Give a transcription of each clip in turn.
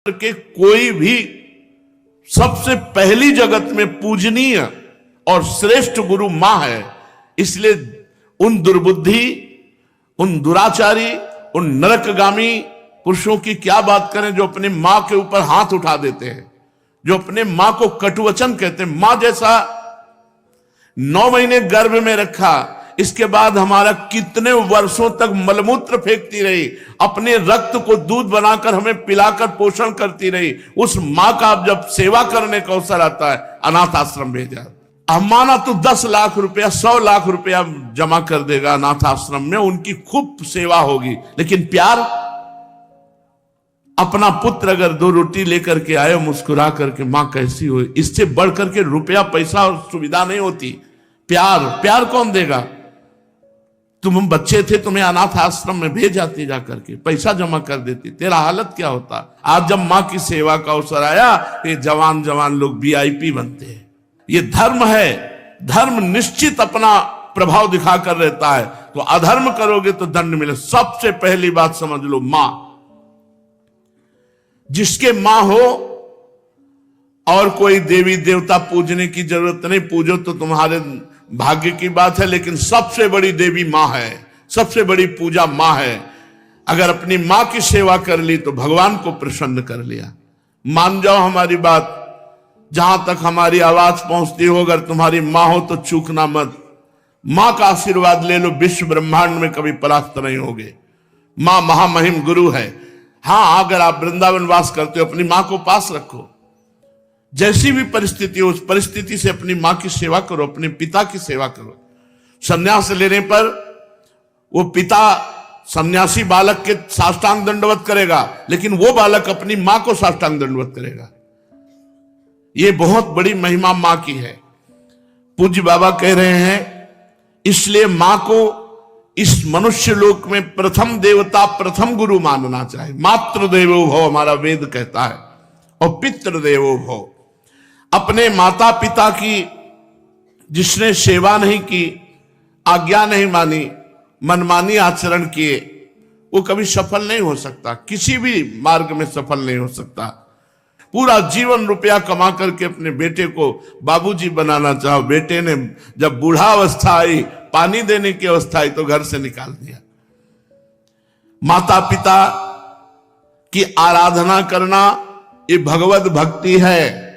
के कोई भी सबसे पहली जगत में पूजनीय और श्रेष्ठ गुरु मां है। इसलिए उन दुर्बुद्धि, उन दुराचारी, उन नरकगामी पुरुषों की क्या बात करें जो अपने मां के ऊपर हाथ उठा देते हैं, जो अपने मां को कटुवचन कहते हैं। मां जैसा 9 महीने गर्भ में रखा, इसके बाद हमारा कितने वर्षों तक मलमूत्र फेंकती रही, अपने रक्त को दूध बनाकर हमें पिलाकर पोषण करती रही। उस मां का अब जब सेवा करने का अवसर आता है, अनाथ आश्रम भेजा। हम माना तो 10 लाख रुपया, 100 लाख रुपया जमा कर देगा अनाथ आश्रम में, उनकी खूब सेवा होगी। लेकिन प्यार, अपना पुत्र अगर 2 रोटी लेकर के आए मुस्कुरा करके, मां कैसी हो, इससे बढ़कर के रुपया पैसा और सुविधा नहीं होती। प्यार कौन देगा? तुम बच्चे थे, तुम्हें अनाथ आश्रम में भेज जाती, जाकर के पैसा जमा कर देती, तेरा हालत क्या होता। आज जब मां की सेवा का अवसर आया, ये जवान लोग वीआईपी बनते हैं। ये धर्म है, धर्म निश्चित अपना प्रभाव दिखा कर रहता है। तो अधर्म करोगे तो दंड मिले। सबसे पहली बात समझ लो, मां, जिसके मां हो और कोई देवी देवता पूजने की जरूरत नहीं, पूजो तो तुम्हारे भाग्य की बात है, लेकिन सबसे बड़ी देवी मां है, सबसे बड़ी पूजा मां है। अगर अपनी मां की सेवा कर ली तो भगवान को प्रसन्न कर लिया। मान जाओ हमारी बात, जहां तक हमारी आवाज पहुंचती हो, अगर तुम्हारी मां हो तो चूकना मत। मां का आशीर्वाद ले लो, विश्व ब्रह्मांड में कभी परास्त नहीं होगे। मां महामहिम गुरु है। हां, अगर आप वृंदावन वास करते हो, अपनी मां को पास रखो। जैसी भी परिस्थिति हो, उस परिस्थिति से अपनी मां की सेवा करो, अपने पिता की सेवा करो। संन्यास लेने पर वो पिता सन्यासी बालक के साष्टांग दंडवत करेगा, लेकिन वो बालक अपनी मां को साष्टांग दंडवत करेगा। ये बहुत बड़ी महिमा मां की है। पूज्य बाबा कह रहे हैं, इसलिए मां को इस मनुष्य लोक में प्रथम देवता, प्रथम गुरु मानना चाहिए। मातृ देवो भव हमारा वेद कहता है, और पितृ देवो भव। अपने माता पिता की जिसने सेवा नहीं की, आज्ञा नहीं मानी, मनमानी आचरण किए, वो कभी सफल नहीं हो सकता, किसी भी मार्ग में सफल नहीं हो सकता। पूरा जीवन रुपया कमा करके अपने बेटे को बाबूजी बनाना चाहो, बेटे ने जब बूढ़ा अवस्था आई, पानी देने की अवस्था आई, तो घर से निकाल दिया। माता पिता की आराधना करना ये भगवत भक्ति है।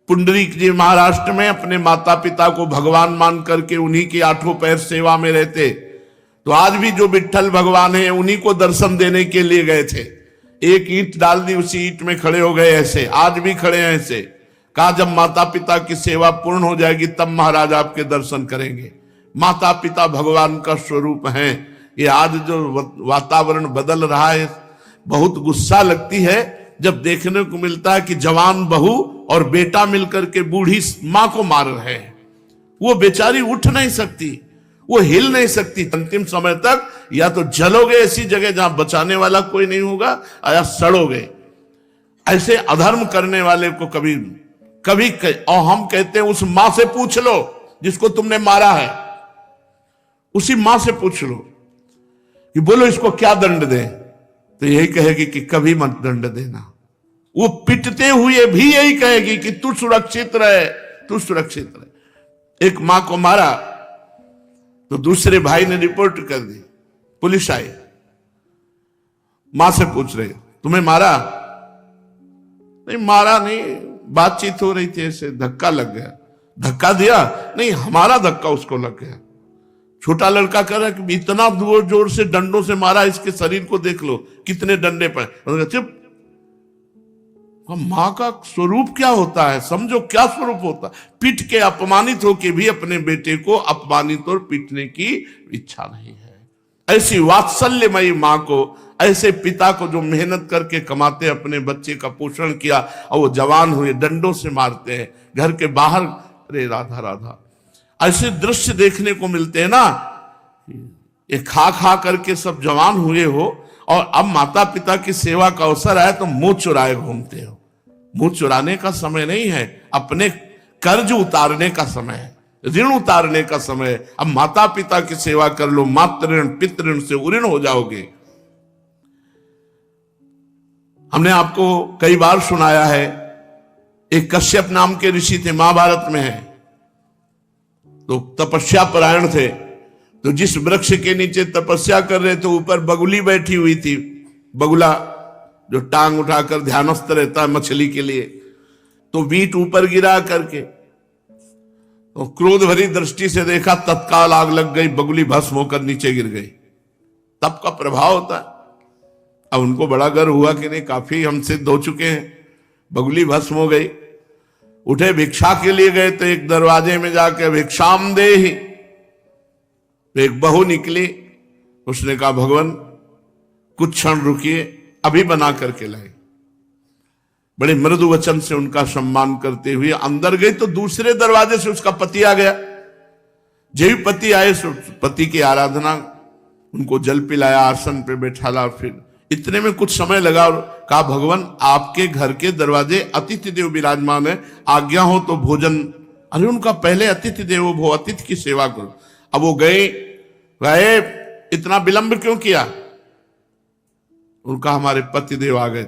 पुंडरीक जी महाराष्ट्र में अपने माता पिता को भगवान मान करके उन्हीं की 8 पैर सेवा में रहते। तो आज भी जो विट्ठल भगवान है, उन्हीं को दर्शन देने के लिए गए थे। एक ईंट डाल दी, उसी ईंट में खड़े हो गए। ऐसे आज भी खड़े हैं। ऐसे कहा, जब माता पिता की सेवा पूर्ण हो जाएगी तब महाराज आपके दर्शन करेंगे। माता पिता भगवान का स्वरूप हैं। ये आज जो वातावरण बदल रहा है, बहुत गुस्सा लगती है जब देखने को मिलता है कि जवान बहू और बेटा मिलकर के बूढ़ी मां को मार रहे हैं। वो बेचारी उठ नहीं सकती, वो हिल नहीं सकती। अंतिम समय तक या तो जलोगे ऐसी जगह जहां बचाने वाला कोई नहीं होगा, या सड़ोगे। ऐसे अधर्म करने वाले को कभी और हम कहते हैं, उस मां से पूछ लो जिसको तुमने मारा है, उसी मां से पूछ लो कि बोलो इसको क्या दंड दें, तो यही कहेगी कि कभी मत दंड देना। वो पिटते हुए भी यही कहेगी कि तू सुरक्षित रहे, तू सुरक्षित रहे। एक मां को मारा तो दूसरे भाई ने रिपोर्ट कर दी, पुलिस आई, मां से पूछ रहे, तुम्हें मारा? नहीं, मारा नहीं, बातचीत हो रही थी, ऐसे धक्का लग गया। धक्का दिया? नहीं, हमारा धक्का उसको लग गया। छोटा लड़का कह रहा है कि इतना जोर से डंडों से मारा, इसके शरीर को देख लो कितने डंडे पर। चुप। मां का स्वरूप क्या होता है, समझो क्या स्वरूप होता है। पीट के अपमानित होके भी अपने बेटे को अपमानित और पीटने की इच्छा नहीं है। ऐसी वात्सल्यमयी मां को, ऐसे पिता को जो मेहनत करके कमाते, अपने बच्चे का पोषण किया और वो जवान हुए, डंडों से मारते हैं घर के बाहर। अरे राधा राधा, ऐसे दृश्य देखने को मिलते हैं ना। ये खा करके सब जवान हुए हो, और अब माता पिता की सेवा का अवसर आए तो मुंह चुराए घूमते हो। मुंह चुराने का समय नहीं है, अपने कर्ज उतारने का समय है, ऋण उतारने का समय है। अब माता पिता की सेवा कर लो, मातृ ऋण पितृ ऋण से उऋण हो जाओगे। हमने आपको कई बार सुनाया है, एक कश्यप नाम के ऋषि थे, महाभारत में है, तो तपस्या परायण थे। तो जिस वृक्ष के नीचे तपस्या कर रहे थे, ऊपर बगुली बैठी हुई थी, बगुला जो टांग उठाकर ध्यानस्थ रहता है मछली के लिए, तो बीट ऊपर गिरा करके तो क्रोध भरी दृष्टि से देखा, तत्काल आग लग गई, बगुली भस्म होकर नीचे गिर गई। तप का प्रभाव होता है। अब उनको बड़ा गर्व हुआ कि नहीं, काफी हम सिद्ध हो चुके हैं, बगुली भस्म हो गई। उठे भिक्षा के लिए गए तो एक दरवाजे में जाके भिक्षाम देहि, तो एक बहू निकली। उसने कहा भगवान कुछ क्षण रुकिए, अभी बना करके लाए। बड़े मृदु वचन से उनका सम्मान करते हुए अंदर गई तो दूसरे दरवाजे से उसका पति आ गया। जब भी पति आए, पति की आराधना, उनको जल पिलाया, आसन पे बैठाला, फिर इतने में कुछ समय लगा और कहा भगवान आपके घर के दरवाजे अतिथि देव विराजमान है, आज्ञा हो तो भोजन। अरे उनका पहले अतिथि देवो भव, अतिथि की सेवा करो। अब वो गए, इतना विलंब क्यों किया? उनका हमारे पति देव आ गए।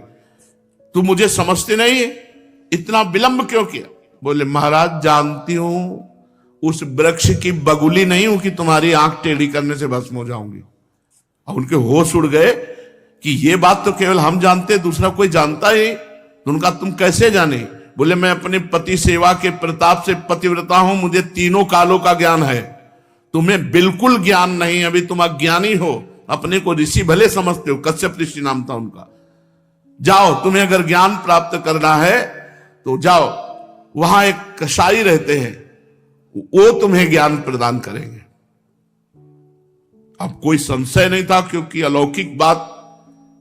तू मुझे समझते नहीं है, इतना विलंब क्यों किया? बोले महाराज जानती हूं उस वृक्ष की बगुली नहीं हूं कि तुम्हारी आंख टेढ़ी करने से भस्म हो जाऊंगी। और उनके होश उड़ गए कि ये बात तो केवल हम जानते, दूसरा कोई जानता ही। तो उनका तुम कैसे जाने? बोले मैं अपने पति सेवा के प्रताप से पतिव्रता हूं, मुझे तीनों कालों का ज्ञान है, तुम्हें बिल्कुल ज्ञान नहीं, अभी तुम अज्ञानी हो, अपने को ऋषि भले समझते हो। कश्यप ऋषि नाम था उनका। जाओ, तुम्हें अगर ज्ञान प्राप्त करना है तो जाओ, वहां एक कसाई रहते हैं, वो तुम्हें ज्ञान प्रदान करेंगे। अब कोई संशय नहीं था, क्योंकि अलौकिक बात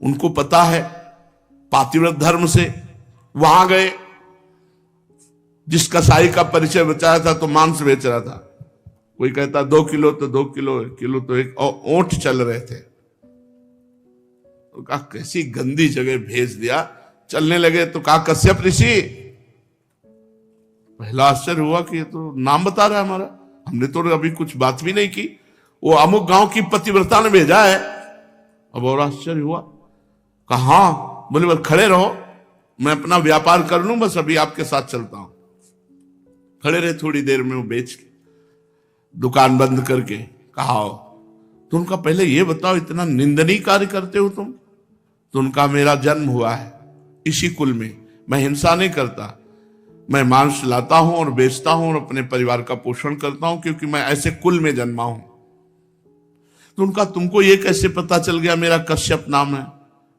उनको पता है पातिव्रत धर्म से। वहां गए, जिस कसाई का परिचय बचाया था तो मांस बेच रहा था। कोई कहता 2 किलो तो 2 किलो, किलो तो एक, और ऊंट चल रहे थे। तो कहा कैसी गंदी जगह भेज दिया। चलने लगे तो कहा कश्यप ऋषि। पहला आश्चर्य हुआ कि ये तो नाम बता रहा है हमारा, हमने तो अभी कुछ बात भी नहीं की, वो अमुक गांव की पतिव्रता ने भेजा है। अब और आश्चर्य हुआ। कहा हाँ। बोले बस खड़े रहो, मैं अपना व्यापार कर लूं, बस अभी आपके साथ चलता हूं। खड़े रहे, थोड़ी देर में वो बेच के दुकान बंद करके कहा तो उनका पहले ये बताओ इतना निंदनीय कार्य करते हो तुम? तो उनका मेरा जन्म हुआ है इसी कुल में, मैं हिंसा नहीं करता, मैं मांस लाता हूं और बेचता हूं और अपने परिवार का पोषण करता हूं, क्योंकि मैं ऐसे कुल में जन्मा हूं। तो उनका तुमको ये कैसे पता चल गया मेरा कश्यप नाम है?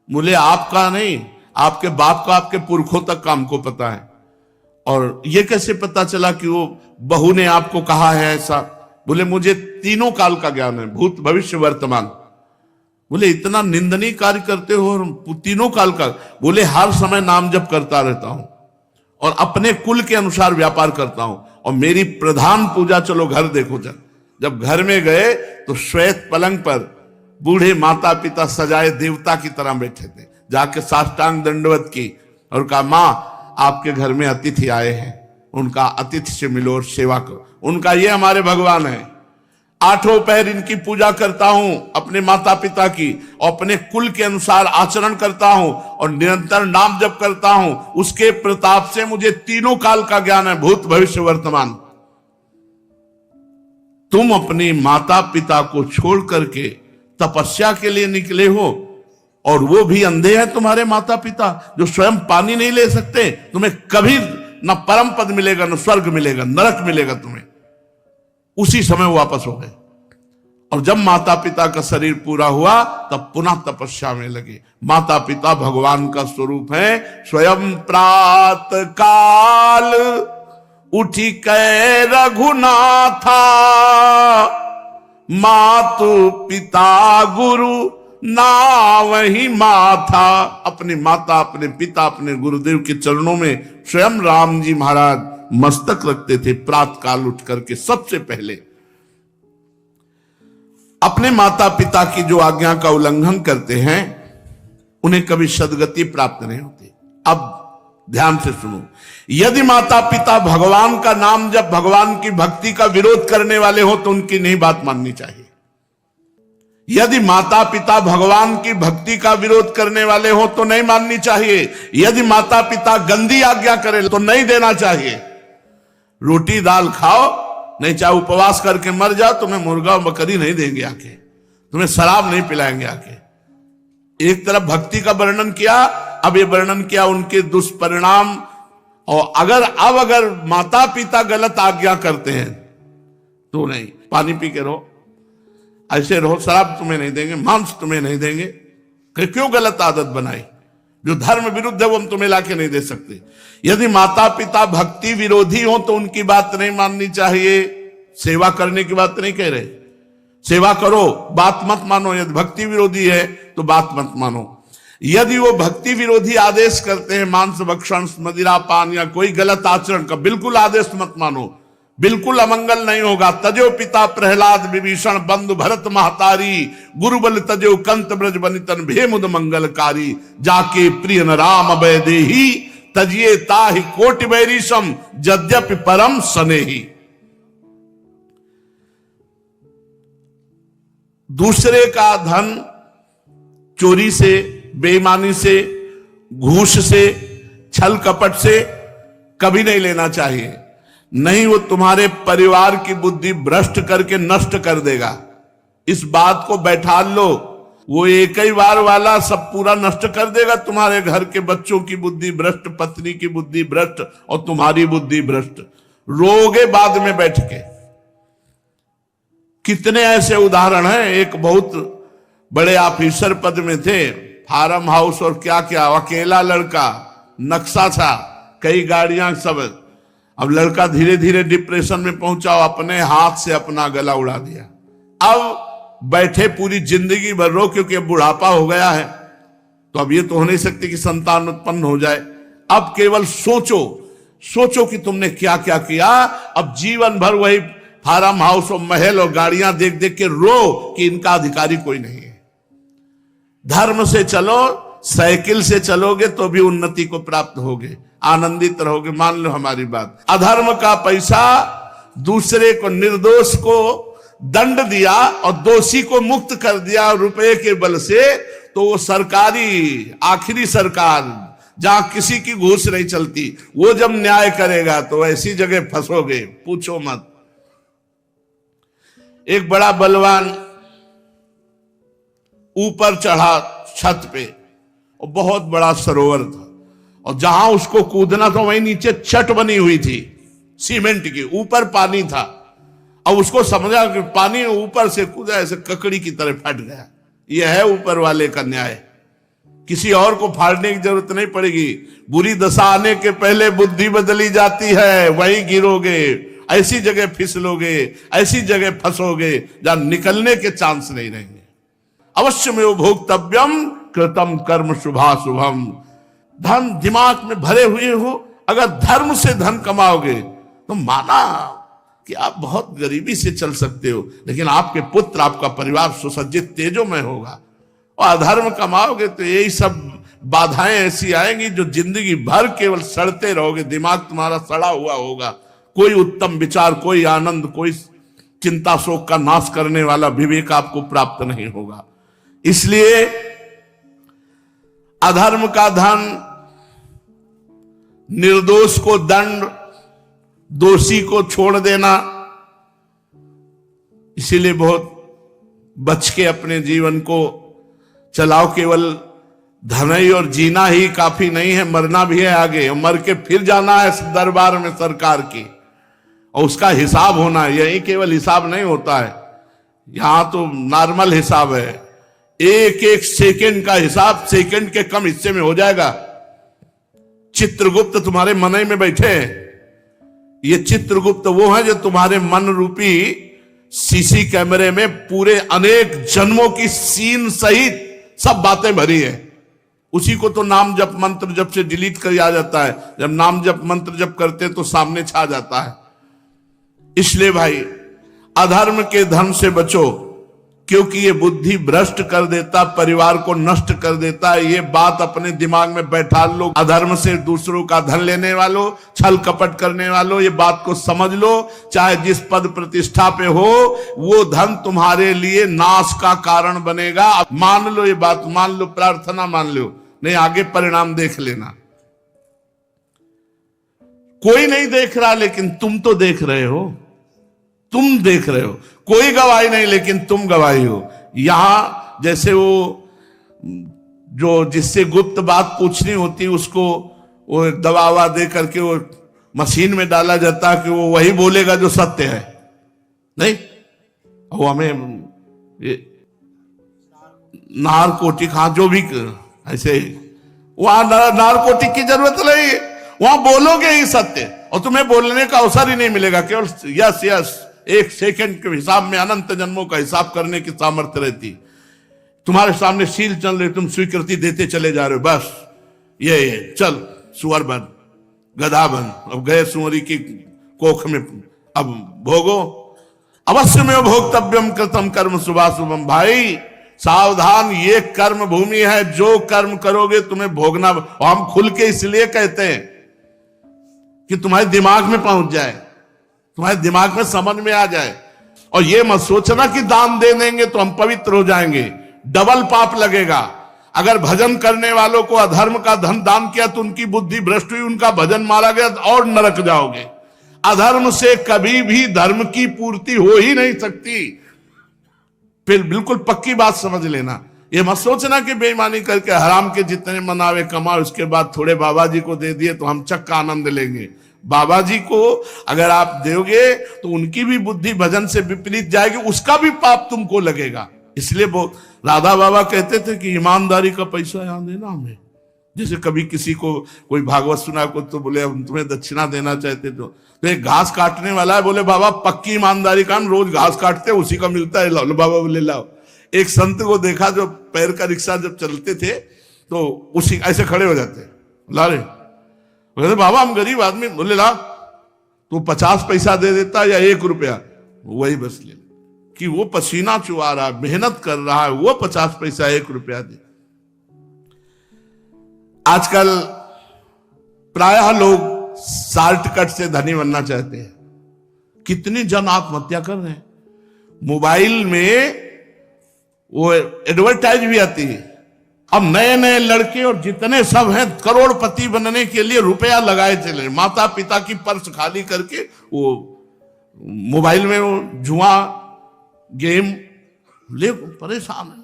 बोले आपका नहीं, आपके बाप का, आपके पुरखों तक का हमको पता है। और ये कैसे पता चला कि वो बहू ने आपको कहा है ऐसा? बोले मुझे तीनों काल का ज्ञान है, भूत भविष्य वर्तमान। बोले इतना निंदनीय कार्य करते हो और तीनों काल का? बोले हर समय नाम जप करता रहता हूं और अपने कुल के अनुसार व्यापार करता हूं, और मेरी प्रधान पूजा, चलो घर देखो। जब घर में गए तो श्वेत पलंग पर बूढ़े माता पिता सजाए देवता की तरह बैठे थे। जाके साष्टांग दंडवत की और कहा मां आपके घर में अतिथि आए हैं, उनका अतिथि से मिलो और सेवा करो। उनका ये हमारे भगवान है, 8 पहर इनकी पूजा करता हूं, अपने माता पिता की, और अपने कुल के अनुसार आचरण करता हूं और निरंतर नाम जप करता हूं। उसके प्रताप से मुझे तीनों काल का ज्ञान है, भूत भविष्य वर्तमान। तुम अपने माता पिता को छोड़ करके तपस्या के लिए निकले हो, और वो भी अंधे हैं तुम्हारे माता पिता, जो स्वयं पानी नहीं ले सकते। तुम्हें कभी न परम पद मिलेगा, न स्वर्ग मिलेगा, नरक मिलेगा तुम्हें। उसी समय वापस हो गए। और जब माता पिता का शरीर पूरा हुआ तब पुनः तपस्या में लगे। माता पिता भगवान का स्वरूप है। स्वयं प्रात काल उठी कै रघुनाथा, मातु पिता गुरु ना वही माथा। अपने माता, अपने पिता, अपने गुरुदेव के चरणों में स्वयं राम जी महाराज मस्तक रखते थे। प्रात काल उठ करके सबसे पहले अपने माता पिता की जो आज्ञा का उल्लंघन करते हैं उन्हें कभी सदगति प्राप्त नहीं होती। अब ध्यान से सुनो, यदि माता पिता भगवान का नाम जब भगवान की भक्ति का विरोध करने वाले हो तो उनकी नहीं बात माननी चाहिए। यदि माता पिता भगवान की भक्ति का विरोध करने वाले हो तो नहीं माननी चाहिए। यदि माता पिता गंदी आज्ञा करे तो नहीं देना चाहिए। रोटी दाल खाओ, नहीं चाहे उपवास करके मर जाओ, तुम्हें मुर्गा और बकरी नहीं देंगे आके, तुम्हें शराब नहीं पिलाएंगे आके। एक तरफ भक्ति का वर्णन किया, अब ये वर्णन किया उनके दुष्परिणाम। और अगर माता पिता गलत आज्ञा करते हैं तो नहीं, पानी पी के रहो, ऐसे रहो, शराब तुम्हें नहीं देंगे, मांस तुम्हें नहीं देंगे। क्यों गलत आदत बनाई? जो धर्म विरुद्ध है वो हम तुम्हें लाके नहीं दे सकते। यदि माता पिता भक्ति विरोधी हो तो उनकी बात नहीं माननी चाहिए। सेवा करने की बात नहीं कह रहे, सेवा करो, बात मत मानो। यदि भक्ति विरोधी है तो बात मत मानो। यदि वो भक्ति विरोधी आदेश करते हैं, मांस भक्षण, मदिरा पान या कोई गलत आचरण का, बिल्कुल आदेश मत मानो, बिल्कुल अमंगल नहीं होगा। तजो पिता प्रहलाद विभीषण बंधु भरत महतारी, गुरुबल तजो कंत ब्रज बनितन भेमुद मंगलकारी, जाके प्रिय न राम अभय देही, तजिए ताहि कोटि बैरीशम यद्यपि परम स्नेही। दूसरे का धन चोरी से, बेईमानी से, घूस से, छल कपट से कभी नहीं लेना चाहिए। नहीं, वो तुम्हारे परिवार की बुद्धि भ्रष्ट करके नष्ट कर देगा। इस बात को बैठा लो, वो एक ही बार वाला सब पूरा नष्ट कर देगा। तुम्हारे घर के बच्चों की बुद्धि भ्रष्ट, पत्नी की बुद्धि भ्रष्ट और तुम्हारी बुद्धि भ्रष्ट, रोगे बाद में बैठ के। कितने ऐसे उदाहरण हैं। एक बहुत बड़े ऑफिसर पद में थे, फार्म हाउस और क्या क्या, अकेला लड़का, नक्शा था, कई गाड़ियां, सब। अब लड़का धीरे धीरे डिप्रेशन में पहुंचा, अपने हाथ से अपना गला उड़ा दिया। अब बैठे पूरी जिंदगी भर रो, क्योंकि अब बुढ़ापा हो गया है, तो अब ये तो हो नहीं सकती कि संतान उत्पन्न हो जाए। अब केवल सोचो कि तुमने क्या क्या किया। अब जीवन भर वही फार्म हाउस और महल और गाड़ियां देख देख के रो कि इनका अधिकारी कोई नहीं है। धर्म से चलो, साइकिल से चलोगे तो भी उन्नति को प्राप्त होगे, आनंदित रहोगे। मान लो हमारी बात। अधर्म का पैसा, दूसरे को, निर्दोष को दंड दिया और दोषी को मुक्त कर दिया रुपए के बल से, तो वो सरकारी, आखिरी सरकार जहां किसी की घूस नहीं चलती, वो जब न्याय करेगा तो ऐसी जगह फंसोगे, पूछो मत। एक बड़ा बलवान ऊपर चढ़ा छत पे, और बहुत बड़ा सरोवर था, और जहां उसको कूदना था वहीं नीचे छत बनी हुई थी सीमेंट की, ऊपर पानी था। अब उसको समझा कि पानी ऊपर से कूदा, ऐसे ककड़ी की तरह फट गया। यह है ऊपर वाले का न्याय। किसी और को फाड़ने की जरूरत नहीं पड़ेगी। बुरी दशा आने के पहले बुद्धि बदली जाती है, वहीं गिरोगे, ऐसी जगह फिसलोगे, ऐसी जगह फंसोगे जहां निकलने के चांस नहीं रहेंगे। अवश्य में भोक्तव्यम कृतम कर्म शुभाशुभम। धन दिमाग में भरे हुए हो, अगर धर्म से धन कमाओगे तो माना कि आप बहुत गरीबी से चल सकते हो, लेकिन आपके पुत्र, आपका परिवार सुसज्जित तेजोमय होगा। और अधर्म कमाओगे तो यही सब बाधाएं ऐसी आएंगी जो जिंदगी भर केवल सड़ते रहोगे। दिमाग तुम्हारा सड़ा हुआ होगा, कोई उत्तम विचार, कोई आनंद, कोई चिंता शोक का नाश करने वाला विवेक आपको प्राप्त नहीं होगा। इसलिए अधर्म का धन, निर्दोष को दंड, दोषी को छोड़ देना, इसीलिए बहुत बच के अपने जीवन को चलाओ। केवल धन ही और जीना ही काफी नहीं है, मरना भी है आगे, और मर के फिर जाना है दरबार में सरकार की, और उसका हिसाब होना है। यही केवल हिसाब नहीं होता है, यहां तो नॉर्मल हिसाब है। एक एक सेकंड का हिसाब सेकंड के कम हिस्से में हो जाएगा। चित्रगुप्त तुम्हारे मन में बैठे हैं। ये चित्रगुप्त वो है जो तुम्हारे मन रूपी सीसी कैमरे में पूरे अनेक जन्मों की सीन सहित सब बातें भरी है। उसी को तो नाम जप मंत्र जप से डिलीट कर आ जाता है। जब नाम जप मंत्र जप करते तो सामने छा जाता है। इसलिए भाई, अधर्म के धन से बचो। क्योंकि ये बुद्धि भ्रष्ट कर देता, परिवार को नष्ट कर देता है। ये बात अपने दिमाग में बैठा लो, अधर्म से दूसरों का धन लेने वालों, छल कपट करने वालों, ये बात को समझ लो। चाहे जिस पद प्रतिष्ठा पे हो, वो धन तुम्हारे लिए नाश का कारण बनेगा। अब मान लो, ये बात मान लो, प्रार्थना मान लो, नहीं आगे परिणाम देख लेना। कोई नहीं देख रहा, लेकिन तुम तो देख रहे हो, तुम देख रहे हो। कोई गवाही नहीं, लेकिन तुम गवाही हो। यहां जैसे वो जो जिससे गुप्त बात पूछनी होती, उसको वो दबावा दे करके वो मशीन में डाला जाता कि वो वही बोलेगा जो सत्य है। नहीं, वो हमें नारकोटिक, हाँ जो भी ऐसे, वहां नारकोटिक की जरूरत नहीं है। वहां बोलोगे ही सत्य, और तुम्हें बोलने का अवसर ही नहीं मिलेगा। केवल यस यस, एक सेकंड के हिसाब में अनंत जन्मों का हिसाब करने की सामर्थ्य रहती। तुम्हारे सामने सील चल रहे, तुम स्वीकृति देते चले जा रहे हो। बस ये चल सुअर बन, गधा बन, अब गए सुअरी की कोख में, अब भोगो। अवश्य में भोक्तव्यम कृतम कर्म शुभाशुभम। भाई सावधान, ये कर्म भूमि है, जो कर्म करोगे तुम्हें भोगना। और हम खुल के इसलिए कहते हैं कि तुम्हारे दिमाग में पहुंच जाए, तुम्हारे दिमाग में समझ में आ जाए। और ये मत सोचना कि दान दे देंगे तो हम पवित्र हो जाएंगे, डबल पाप लगेगा। अगर भजन करने वालों को अधर्म का धन दान किया तो उनकी बुद्धि भ्रष्ट हुई, उनका भजन मारा गया और नरक जाओगे। अधर्म से कभी भी धर्म की पूर्ति हो ही नहीं सकती। फिर बिल्कुल पक्की बात समझ लेना। ये मत सोचना कि बेईमानी करके हराम के जितने मनावे कमाओ, उसके बाद थोड़े बाबा जी को दे दिए तो हम चक्का आनंद लेंगे। बाबा जी को अगर आप दोगे तो उनकी भी बुद्धि भजन से विपरीत जाएगी, उसका भी पाप तुमको लगेगा। इसलिए राधा बाबा कहते थे कि ईमानदारी का पैसा यहां देना हमें। जैसे कभी किसी को कोई भागवत सुना को तो बोले हम तुम्हें दक्षिणा देना चाहते, तो एक घास काटने वाला है, बोले बाबा पक्की ईमानदारी का, हम रोज घास काटते उसी का मिलता है, लो बाबा बोले लाओ। एक संत को देखा जो पैर का रिक्शा जब चलते थे तो उसी ऐसे खड़े हो जाते, ला रे, बोले बाबा हम गरीब आदमी, बोले ला, तो 50 पैसा दे देता या 1 रुपया, वही बस ले, कि वो पसीना चुआ रहा है, मेहनत कर रहा है, वो 50 पैसा 1 रुपया दे। आजकल प्रायः लोग शॉर्टकट से धनी बनना चाहते हैं। कितनी जन आत्महत्या कर रहे हैं। मोबाइल में वो एडवर्टाइज भी आती है। अब नए नए लड़के और जितने सब हैं करोड़पति बनने के लिए रुपया लगाए चले, माता पिता की पर्स खाली करके वो मोबाइल में वो जुआ गेम ले परेशान है।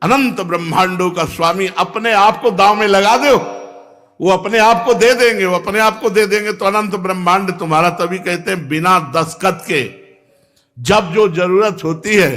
अनंत ब्रह्मांडों का स्वामी अपने आप को दांव में लगा दो, वो अपने आप को दे देंगे, वो अपने आप को दे देंगे तो अनंत ब्रह्मांड तुम्हारा। तभी कहते हैं बिना दस्तखत के जब जो जरूरत होती है